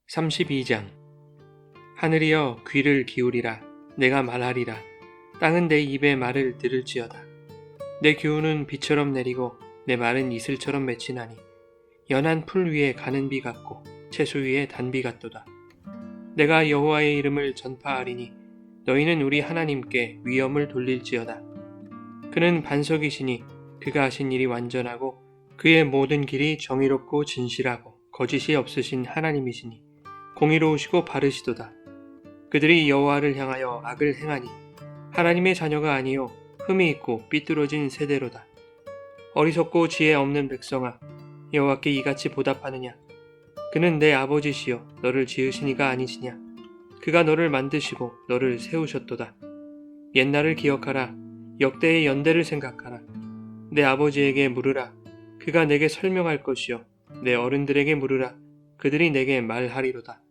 32장. 하늘이여 귀를 기울이라. 내가 말하리라. 땅은 내 입의 말을 들을지어다. 내 교훈은 비처럼 내리고 내 말은 이슬처럼 맺히나니 연한 풀 위에 가는 비 같고 채소 위에 단비 같도다. 내가 여호와의 이름을 전파하리니 너희는 우리 하나님께 위엄을 돌릴지어다. 그는 반석이시니 그가 하신 일이 완전하고 그의 모든 길이 정의롭고 진실하고 거짓이 없으신 하나님이시니 공의로우시고 바르시도다. 그들이 여호와를 향하여 악을 행하니 하나님의 자녀가 아니요 흠이 있고 삐뚤어진 세대로다. 어리석고 지혜 없는 백성아, 여호와께 이같이 보답하느냐? 그는 내 아버지시여 너를 지으신 이가 아니시냐? 그가 너를 만드시고 너를 세우셨도다. 옛날을 기억하라. 역대의 연대를 생각하라. 내 아버지에게 물으라. 그가 내게 설명할 것이요 내 어른들에게 물으라. 그들이 내게 말하리로다.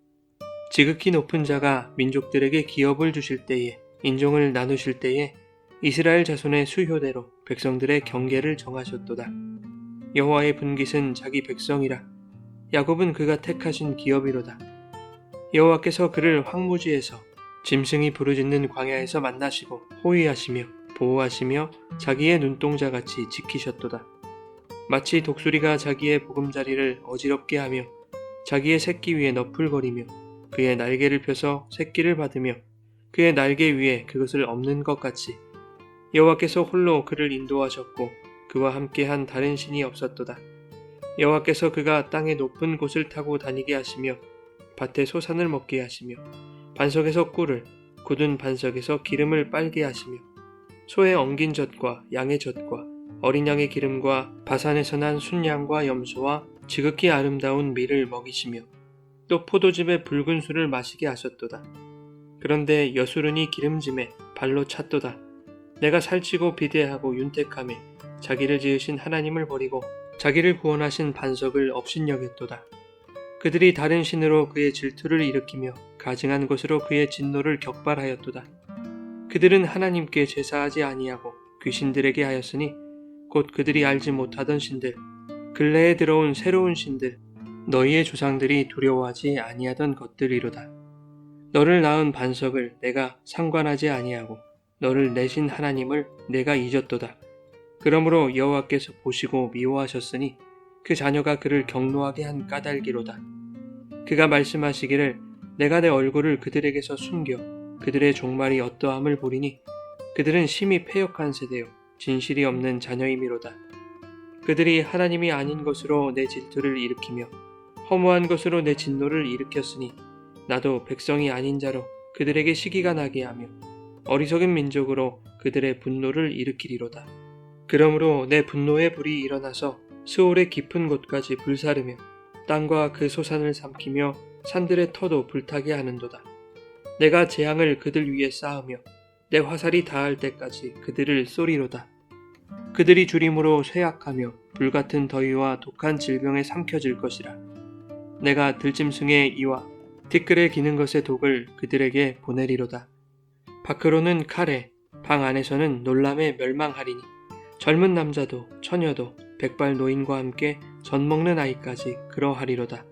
지극히 높은 자가 민족들에게 기업을 주실 때에, 인종을 나누실 때에 이스라엘 자손의 수효대로 백성들의 경계를 정하셨도다. 여호와의 분깃은 자기 백성이라. 야곱은 그가 택하신 기업이로다. 여호와께서 그를 황무지에서 짐승이 부르짖는 광야에서 만나시고 호위하시며 보호하시며 자기의 눈동자같이 지키셨도다. 마치 독수리가 자기의 보금자리를 어지럽게 하며 자기의 새끼 위에 너풀거리며 그의 날개를 펴서 새끼를 받으며 그의 날개 위에 그것을 엎는 것 같이 여호와께서 홀로 그를 인도하셨고 그와 함께한 다른 신이 없었도다. 여호와께서 그가 땅의 높은 곳을 타고 다니게 하시며 밭에 소산을 먹게 하시며 반석에서 꿀을, 굳은 반석에서 기름을 빨게 하시며 소의 엉긴 젖과 양의 젖과 어린 양의 기름과 바산에서 난 순양과 염소와 지극히 아름다운 밀을 먹이시며 또 포도즙의 붉은 술을 마시게 하셨도다. 그런데 여수른이 기름짐에 발로 찼도다. 내가 살찌고 비대하고 윤택함에 자기를 지으신 하나님을 버리고 자기를 구원하신 반석을 업신여겼도다. 그들이 다른 신으로 그의 질투를 일으키며 가증한 것으로 그의 진노를 격발하였도다. 그들은 하나님께 제사하지 아니하고 귀신들에게 하였으니 곧 그들이 알지 못하던 신들, 근래에 들어온 새로운 신들, 너희의 조상들이 두려워하지 아니하던 것들이로다. 너를 낳은 반석을 내가 상관하지 아니하고 너를 내신 하나님을 내가 잊었도다. 그러므로 여호와께서 보시고 미워하셨으니 그 자녀가 그를 경노하게 한 까닭이로다. 그가 말씀하시기를 내가 내 얼굴을 그들에게서 숨겨 그들의 종말이 어떠함을 보리니 그들은 심히 패역한 세대요 진실이 없는 자녀이미로다. 그들이 하나님이 아닌 것으로 내 질투를 일으키며 허무한 것으로 내 진노를 일으켰으니 나도 백성이 아닌 자로 그들에게 시기가 나게 하며 어리석은 민족으로 그들의 분노를 일으키리로다. 그러므로 내 분노의 불이 일어나서 스올의 깊은 곳까지 불사르며 땅과 그 소산을 삼키며 산들의 터도 불타게 하는도다. 내가 재앙을 그들 위에 쌓으며 내 화살이 닿을 때까지 그들을 쏘리로다. 그들이 주림으로 쇠약하며 불같은 더위와 독한 질병에 삼켜질 것이라. 내가 들짐승의 이와 티끌에 기는 것의 독을 그들에게 보내리로다. 밖으로는 칼에, 방 안에서는 놀람에 멸망하리니 젊은 남자도 처녀도 백발 노인과 함께 젖 먹는 아이까지 그러하리로다.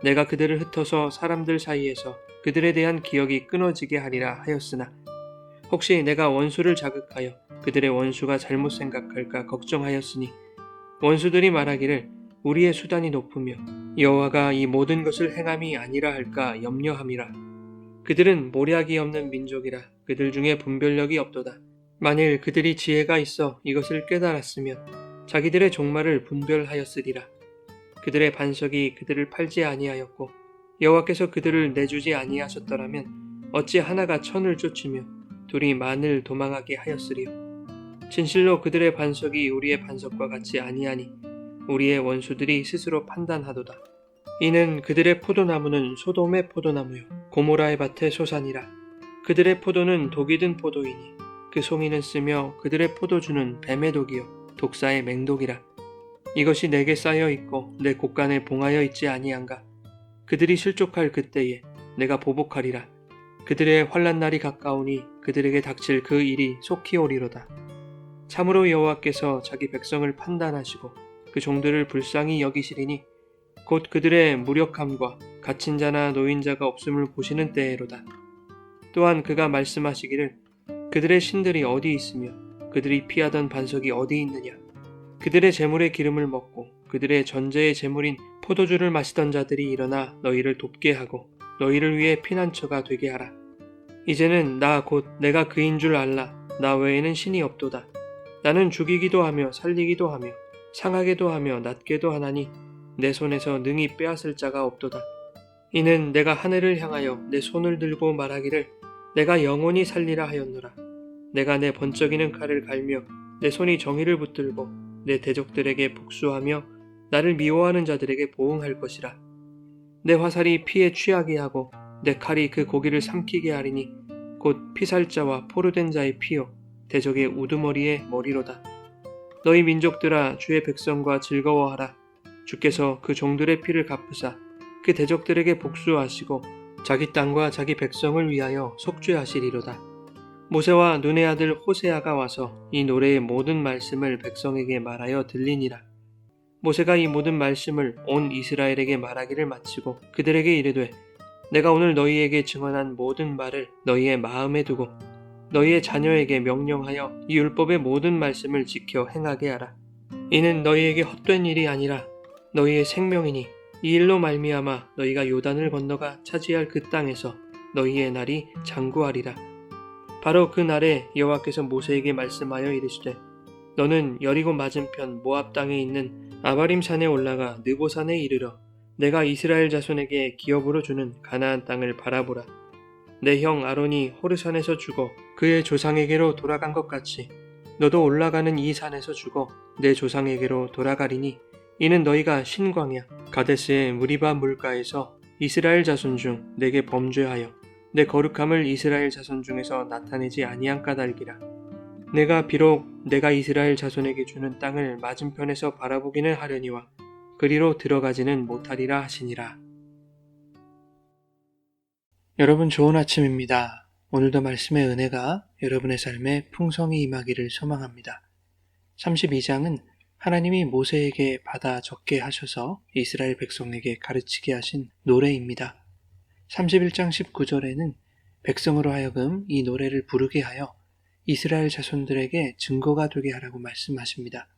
내가 그들을 흩어서 사람들 사이에서 그들에 대한 기억이 끊어지게 하리라 하였으나 혹시 내가 원수를 자극하여 그들의 원수가 잘못 생각할까 걱정하였으니 원수들이 말하기를 우리의 수단이 높으며 여호와가 이 모든 것을 행함이 아니라 할까 염려함이라. 그들은 모략이 없는 민족이라 그들 중에 분별력이 없도다. 만일 그들이 지혜가 있어 이것을 깨달았으면 자기들의 종말을 분별하였으리라. 그들의 반석이 그들을 팔지 아니하였고 여호와께서 그들을 내주지 아니하셨더라면 어찌 하나가 천을 쫓으며 둘이 만을 도망하게 하였으리요. 진실로 그들의 반석이 우리의 반석과 같지 아니하니 우리의 원수들이 스스로 판단하도다. 이는 그들의 포도나무는 소돔의 포도나무요 고모라의 밭의 소산이라. 그들의 포도는 독이 든 포도이니 그 송이는 쓰며 그들의 포도주는 뱀의 독이요 독사의 맹독이라. 이것이 내게 쌓여 있고 내 곳간에 봉하여 있지 아니한가. 그들이 실족할 그때에 내가 보복하리라. 그들의 환난 날이 가까우니 그들에게 닥칠 그 일이 속히 오리로다. 참으로 여호와께서 자기 백성을 판단하시고 그 종들을 불쌍히 여기시리니 곧 그들의 무력함과 갇힌 자나 노인자가 없음을 보시는 때에로다. 또한 그가 말씀하시기를 그들의 신들이 어디 있으며 그들이 피하던 반석이 어디 있느냐. 그들의 제물의 기름을 먹고 그들의 전제의 제물인 포도주를 마시던 자들이 일어나 너희를 돕게 하고 너희를 위해 피난처가 되게 하라. 이제는 나 곧 내가 그인 줄 알라. 나 외에는 신이 없도다. 나는 죽이기도 하며 살리기도 하며 상하게도 하며 낫게도 하나니 내 손에서 능히 빼앗을 자가 없도다. 이는 내가 하늘을 향하여 내 손을 들고 말하기를 내가 영원히 살리라 하였노라. 내가 내 번쩍이는 칼을 갈며 내 손이 정의를 붙들고 내 대적들에게 복수하며 나를 미워하는 자들에게 보응할 것이라. 내 화살이 피에 취하게 하고 내 칼이 그 고기를 삼키게 하리니 곧 피살자와 포로된 자의 피요 대적의 우두머리의 머리로다. 너희 민족들아 주의 백성과 즐거워하라. 주께서 그 종들의 피를 갚으사 그 대적들에게 복수하시고 자기 땅과 자기 백성을 위하여 속죄하시리로다. 모세와 눈의 아들 호세아가 와서 이 노래의 모든 말씀을 백성에게 말하여 들리니라. 모세가 이 모든 말씀을 온 이스라엘에게 말하기를 마치고 그들에게 이르되 내가 오늘 너희에게 증언한 모든 말을 너희의 마음에 두고 너희의 자녀에게 명령하여 이 율법의 모든 말씀을 지켜 행하게 하라. 이는 너희에게 헛된 일이 아니라 너희의 생명이니 이 일로 말미암아 너희가 요단을 건너가 차지할 그 땅에서 너희의 날이 장구하리라. 바로 그 날에 여호와께서 모세에게 말씀하여 이르시되 너는 여리고 맞은편 모압 땅에 있는 아바림 산에 올라가 느보산에 이르러 내가 이스라엘 자손에게 기업으로 주는 가나안 땅을 바라보라. 내 형 아론이 호르산에서 죽어 그의 조상에게로 돌아간 것 같이 너도 올라가는 이 산에서 죽어 내 조상에게로 돌아가리니 이는 너희가 신광야 가데스의 무리바 물가에서 이스라엘 자손 중 내게 범죄하여 내 거룩함을 이스라엘 자손 중에서 나타내지 아니한 까닭이라. 내가 비록 내가 이스라엘 자손에게 주는 땅을 맞은편에서 바라보기는 하려니와 그리로 들어가지는 못하리라 하시니라. 여러분 좋은 아침입니다. 오늘도 말씀의 은혜가 여러분의 삶에 풍성히 임하기를 소망합니다. 32장은 하나님이 모세에게 받아 적게 하셔서 이스라엘 백성에게 가르치게 하신 노래입니다. 31장 19절에는 백성으로 하여금 이 노래를 부르게 하여 이스라엘 자손들에게 증거가 되게 하라고 말씀하십니다.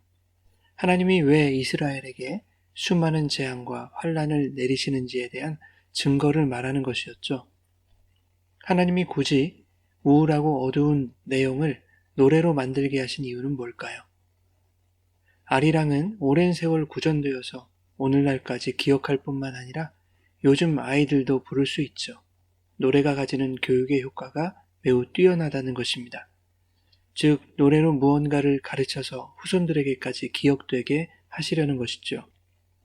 하나님이 왜 이스라엘에게 수많은 재앙과 환란을 내리시는지에 대한 증거를 말하는 것이었죠. 하나님이 굳이 우울하고 어두운 내용을 노래로 만들게 하신 이유는 뭘까요? 아리랑은 오랜 세월 구전되어서 오늘날까지 기억할 뿐만 아니라 요즘 아이들도 부를 수 있죠. 노래가 가지는 교육의 효과가 매우 뛰어나다는 것입니다. 즉, 노래로 무언가를 가르쳐서 후손들에게까지 기억되게 하시려는 것이죠.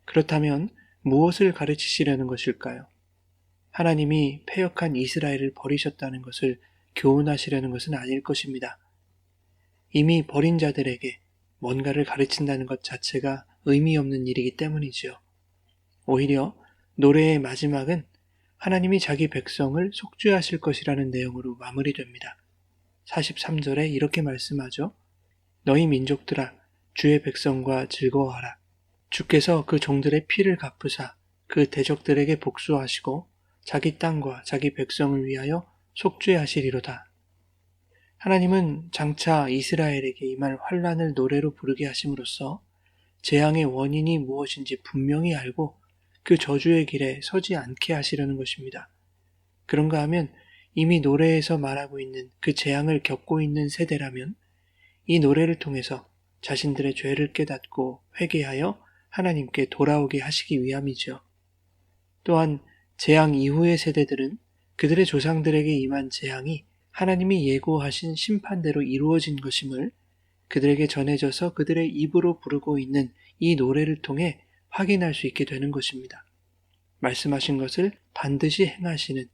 그렇다면 무엇을 가르치시려는 것일까요? 하나님이 패역한 이스라엘을 버리셨다는 것을 교훈하시려는 것은 아닐 것입니다. 이미 버린 자들에게 뭔가를 가르친다는 것 자체가 의미 없는 일이기 때문이지요. 오히려 노래의 마지막은 하나님이 자기 백성을 속죄하실 것이라는 내용으로 마무리됩니다. 43절에 이렇게 말씀하죠. 너희 민족들아 주의 백성과 즐거워하라. 주께서 그 종들의 피를 갚으사 그 대적들에게 복수하시고 자기 땅과 자기 백성을 위하여 속죄하시리로다. 하나님은 장차 이스라엘에게 임할 환란을 노래로 부르게 하심으로써 재앙의 원인이 무엇인지 분명히 알고 그 저주의 길에 서지 않게 하시려는 것입니다. 그런가 하면 이미 노래에서 말하고 있는 그 재앙을 겪고 있는 세대라면 이 노래를 통해서 자신들의 죄를 깨닫고 회개하여 하나님께 돌아오게 하시기 위함이죠. 또한 재앙 이후의 세대들은 그들의 조상들에게 임한 재앙이 하나님이 예고하신 심판대로 이루어진 것임을 그들에게 전해져서 그들의 입으로 부르고 있는 이 노래를 통해 확인할 수 있게 되는 것입니다. 말씀하신 것을 반드시 행하시는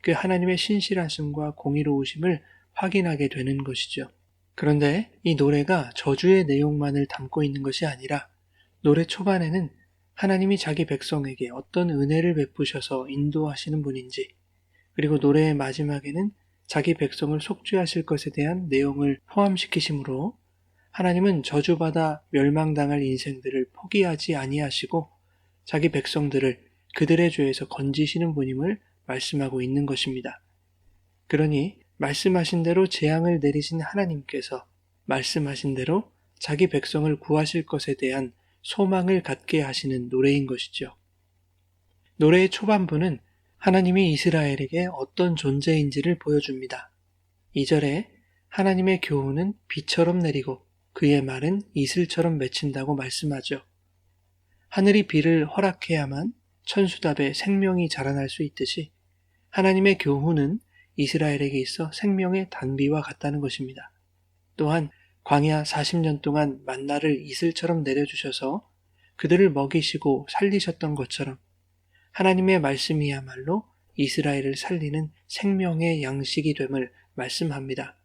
그 하나님의 신실하심과 공의로우심을 확인하게 되는 것이죠. 그런데 이 노래가 저주의 내용만을 담고 있는 것이 아니라 노래 초반에는 하나님이 자기 백성에게 어떤 은혜를 베푸셔서 인도하시는 분인지, 그리고 노래의 마지막에는 자기 백성을 속죄하실 것에 대한 내용을 포함시키심으로 하나님은 저주받아 멸망당할 인생들을 포기하지 아니하시고 자기 백성들을 그들의 죄에서 건지시는 분임을 말씀하고 있는 것입니다. 그러니 말씀하신 대로 재앙을 내리신 하나님께서 말씀하신 대로 자기 백성을 구하실 것에 대한 소망을 갖게 하시는 노래인 것이죠. 노래의 초반부는 하나님이 이스라엘에게 어떤 존재인지를 보여줍니다. 2절에 하나님의 교훈은 비처럼 내리고 그의 말은 이슬처럼 맺힌다고 말씀하죠. 하늘이 비를 허락해야만 천수답에 생명이 자라날 수 있듯이 하나님의 교훈은 이스라엘에게 있어 생명의 단비와 같다는 것입니다. 또한 광야 40년 동안 만나를 이슬처럼 내려주셔서 그들을 먹이시고 살리셨던 것처럼 하나님의 말씀이야말로 이스라엘을 살리는 생명의 양식이 됨을 말씀합니다.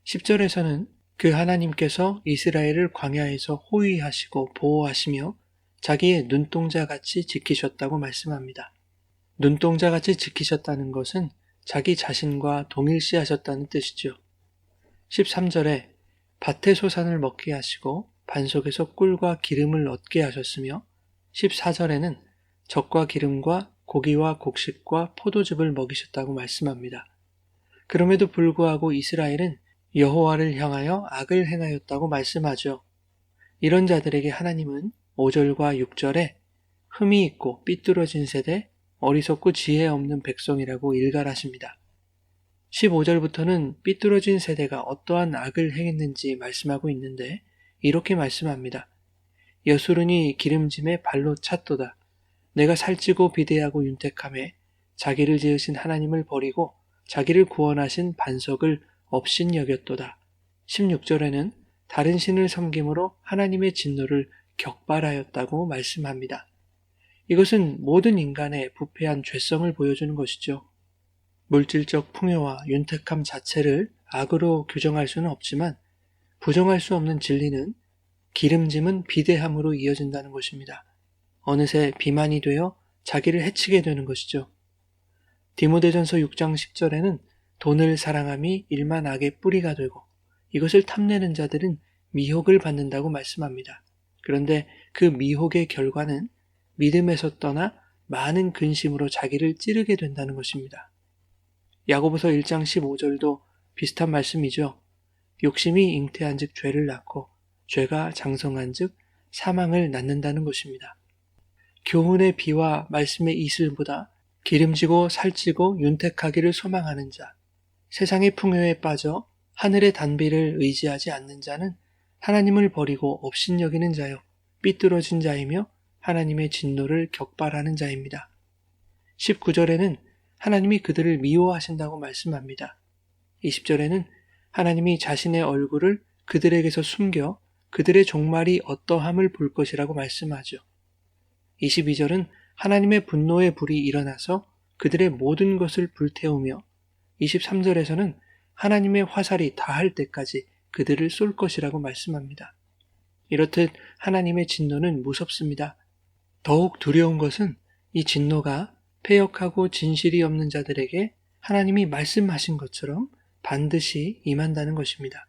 10절에서는 그 하나님께서 이스라엘을 광야에서 호위하시고 보호하시며 자기의 눈동자같이 지키셨다고 말씀합니다. 눈동자같이 지키셨다는 것은 자기 자신과 동일시하셨다는 뜻이죠. 13절에 밭의 소산을 먹게 하시고 반석에서 꿀과 기름을 얻게 하셨으며 14절에는 젖과 기름과 고기와 곡식과 포도즙을 먹이셨다고 말씀합니다. 그럼에도 불구하고 이스라엘은 여호와를 향하여 악을 행하였다고 말씀하죠. 이런 자들에게 하나님은 5절과 6절에 흠이 있고 삐뚤어진 세대, 어리석고 지혜 없는 백성이라고 일갈하십니다. 15절부터는 삐뚤어진 세대가 어떠한 악을 행했는지 말씀하고 있는데 이렇게 말씀합니다. 여수르니 기름짐에 발로 찼도다. 내가 살찌고 비대하고 윤택함에 자기를 지으신 하나님을 버리고 자기를 구원하신 반석을 업신여겼도다. 16절에는 다른 신을 섬김으로 하나님의 진노를 격발하였다고 말씀합니다. 이것은 모든 인간의 부패한 죄성을 보여주는 것이죠. 물질적 풍요와 윤택함 자체를 악으로 규정할 수는 없지만 부정할 수 없는 진리는 기름짐은 비대함으로 이어진다는 것입니다. 어느새 비만이 되어 자기를 해치게 되는 것이죠. 디모데전서 6장 10절에는 돈을 사랑함이 일만 악의 뿌리가 되고 이것을 탐내는 자들은 미혹을 받는다고 말씀합니다. 그런데 그 미혹의 결과는 믿음에서 떠나 많은 근심으로 자기를 찌르게 된다는 것입니다. 야고보서 1장 15절도 비슷한 말씀이죠. 욕심이 잉태한 즉 죄를 낳고 죄가 장성한 즉 사망을 낳는다는 것입니다. 교훈의 비와 말씀의 이슬보다 기름지고 살찌고 윤택하기를 소망하는 자, 세상의 풍요에 빠져 하늘의 단비를 의지하지 않는 자는 하나님을 버리고 업신여기는 자요 삐뚤어진 자이며 하나님의 진노를 격발하는 자입니다. 19절에는 하나님이 그들을 미워하신다고 말씀합니다. 20절에는 하나님이 자신의 얼굴을 그들에게서 숨겨 그들의 종말이 어떠함을 볼 것이라고 말씀하죠. 22절은 하나님의 분노의 불이 일어나서 그들의 모든 것을 불태우며 23절에서는 하나님의 화살이 닿을 때까지 그들을 쏠 것이라고 말씀합니다. 이렇듯 하나님의 진노는 무섭습니다. 더욱 두려운 것은 이 진노가 패역하고 진실이 없는 자들에게 하나님이 말씀하신 것처럼 반드시 임한다는 것입니다.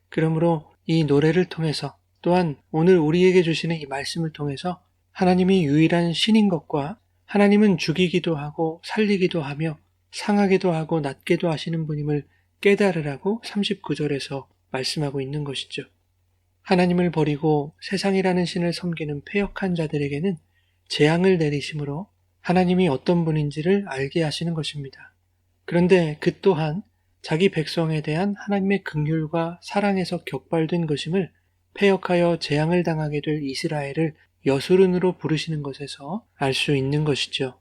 그러므로 이 노래를 통해서 또한 오늘 우리에게 주시는 이 말씀을 통해서 하나님이 유일한 신인 것과 하나님은 죽이기도 하고 살리기도 하며 상하게도 하고 낫게도 하시는 분임을 깨달으라고 39절에서 말씀하고 있는 것이죠. 하나님을 버리고 세상이라는 신을 섬기는 패역한 자들에게는 재앙을 내리심으로 하나님이 어떤 분인지를 알게 하시는 것입니다. 그런데 그 또한 자기 백성에 대한 하나님의 긍휼과 사랑에서 격발된 것임을 패역하여 재앙을 당하게 될 이스라엘을 여수른으로 부르시는 것에서 알 수 있는 것이죠.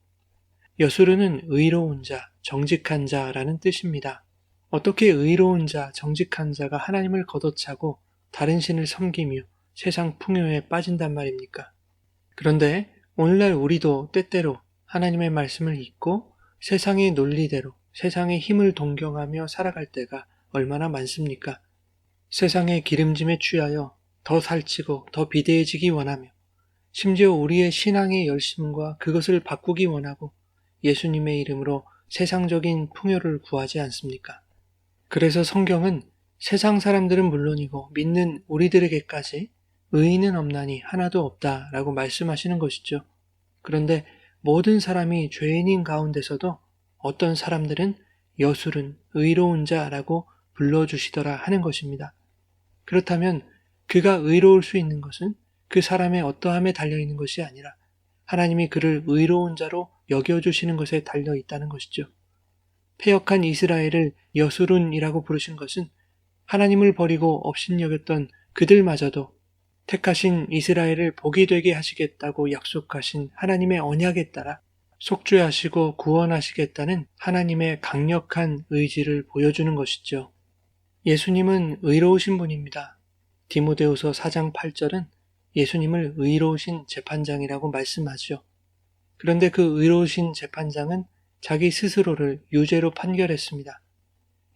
여수른은 의로운 자, 정직한 자라는 뜻입니다. 어떻게 의로운 자, 정직한 자가 하나님을 걷어차고 다른 신을 섬기며 세상 풍요에 빠진단 말입니까? 그런데 오늘날 우리도 때때로 하나님의 말씀을 잊고 세상의 논리대로 세상의 힘을 동경하며 살아갈 때가 얼마나 많습니까? 세상의 기름짐에 취하여 더 살찌고 더 비대해지기 원하며 심지어 우리의 신앙의 열심과 그것을 바꾸기 원하고 예수님의 이름으로 세상적인 풍요를 구하지 않습니까? 그래서 성경은 세상 사람들은 물론이고 믿는 우리들에게까지 의인은 없나니 하나도 없다라고 말씀하시는 것이죠. 그런데 모든 사람이 죄인인 가운데서도 어떤 사람들은 여술은 의로운 자라고 불러주시더라 하는 것입니다. 그렇다면 그가 의로울 수 있는 것은 그 사람의 어떠함에 달려있는 것이 아니라 하나님이 그를 의로운 자로 여겨주시는 것에 달려있다는 것이죠. 패역한 이스라엘을 여술은이라고 부르신 것은 하나님을 버리고 업신여겼던 그들마저도 택하신 이스라엘을 복이 되게 하시겠다고 약속하신 하나님의 언약에 따라 속죄하시고 구원하시겠다는 하나님의 강력한 의지를 보여주는 것이죠. 예수님은 의로우신 분입니다. 디모데후서 4장 8절은 예수님을 의로우신 재판장이라고 말씀하죠. 그런데 그 의로우신 재판장은 자기 스스로를 유죄로 판결했습니다.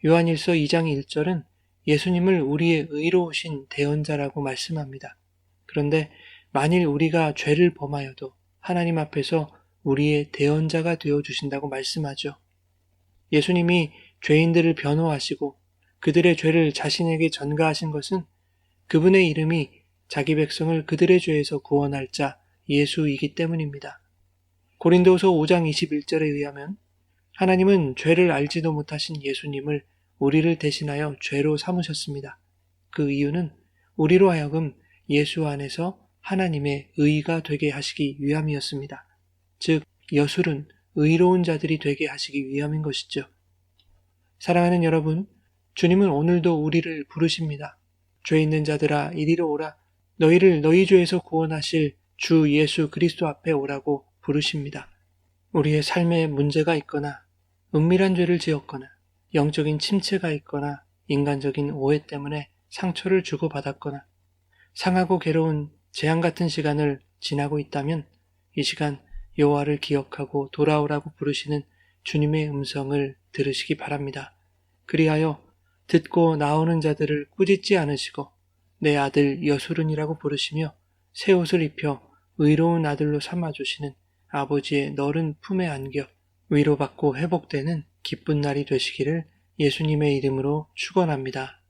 요한일서 2장 1절은 예수님을 우리의 의로우신 대언자라고 말씀합니다. 그런데 만일 우리가 죄를 범하여도 하나님 앞에서 우리의 대언자가 되어주신다고 말씀하죠. 예수님이 죄인들을 변호하시고 그들의 죄를 자신에게 전가하신 것은 그분의 이름이 자기 백성을 그들의 죄에서 구원할 자 예수이기 때문입니다. 고린도후서 5장 21절에 의하면 하나님은 죄를 알지도 못하신 예수님을 우리를 대신하여 죄로 삼으셨습니다. 그 이유는 우리로 하여금 예수 안에서 하나님의 의가 되게 하시기 위함이었습니다. 즉 여술은 의로운 자들이 되게 하시기 위함인 것이죠. 사랑하는 여러분, 주님은 오늘도 우리를 부르십니다. 죄 있는 자들아 이리로 오라. 너희를 너희 죄에서 구원하실 주 예수 그리스도 앞에 오라고 부르십니다. 우리의 삶에 문제가 있거나 은밀한 죄를 지었거나 영적인 침체가 있거나 인간적인 오해 때문에 상처를 주고받았거나 상하고 괴로운 재앙 같은 시간을 지나고 있다면 이 시간 여호와를 기억하고 돌아오라고 부르시는 주님의 음성을 들으시기 바랍니다. 그리하여 듣고 나오는 자들을 꾸짖지 않으시고 내 아들 여술은이라고 부르시며 새 옷을 입혀 의로운 아들로 삼아주시는 아버지의 너른 품에 안겨 위로받고 회복되는 기쁜 날이 되시기를 예수님의 이름으로 축원합니다.